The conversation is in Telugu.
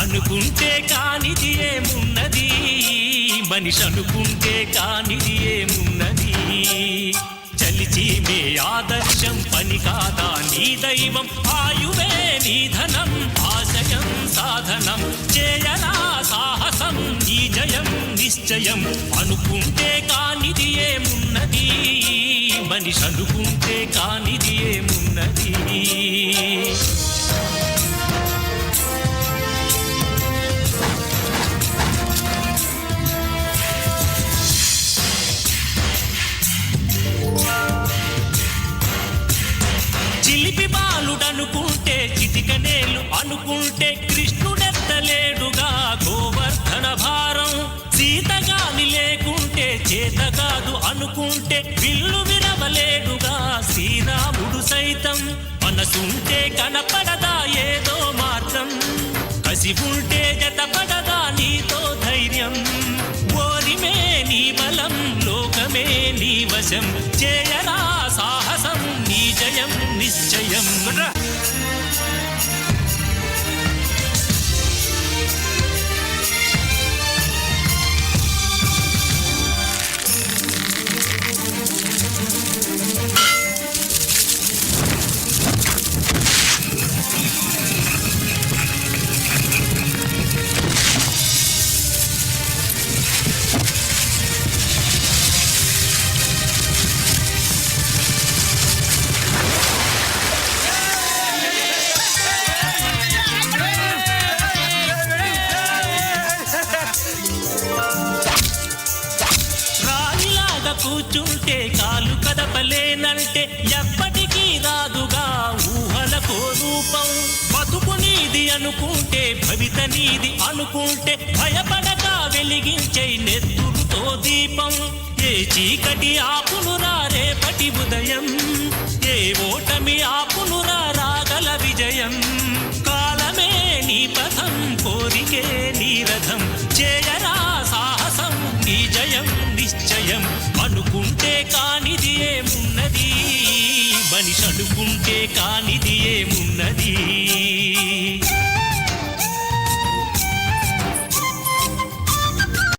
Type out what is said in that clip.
అనుకుంటే కానిది ఏమున్నది, మనిషి అనుకుంటే కానిది ఏమున్నది. చలిచి మే ఆదర్శం పని కాదా నీ దైవం, ఆయువే నీ ధనం ఆశయం సాధనం. చేయరా సాహసం నీ జయం నిశ్చయం. అనుకుంటే కానిది ఏమున్నది, మనిషి అనుకుంటే కానిది ఏమున్నది. చిలిపి బాలుడనుకుంటే చిటికనేలు అనుకుంటే కృష్ణుడెత్తలేడుగా గోవర్ధన భారం. సీతగాని లేకుంటే చేత కాదు అనుకుంటే విల్లు విరవలేడుగా శ్రీరాముడు సైతం. మనసుంటే కనపడదా ఏదో మార్గం, కసి ఉంటే జతపడదా నీతో ధైర్యం. ఓరిమే నీ బలం లోకమే నీ వశం, చేయరా సాహసం నీ జయం నిశ్చయం. కూర్చుంటే కాలు కదపలేనంటే ఎప్పటికీ రాదుగా ఊహలకో రూపం. బతుకు నీది అనుకుంటే భవిత నీది అనుకుంటే భయపడక వెలిగించే నెత్తురుతో దీపం. ఏ చీకటి ఆపునురా రేపటి ఉదయం, ఏ ఓటమి ఆపునురా రాగల విజయం. కాలమే నీ పథం కోరికే నీ రథం, చేయరా సాహసం నీ జయం నిశ్చయం. అనుకుంటే కానిది ఏమున్నది, మనిషి అనుకుంటే కానిది ఏమున్నది.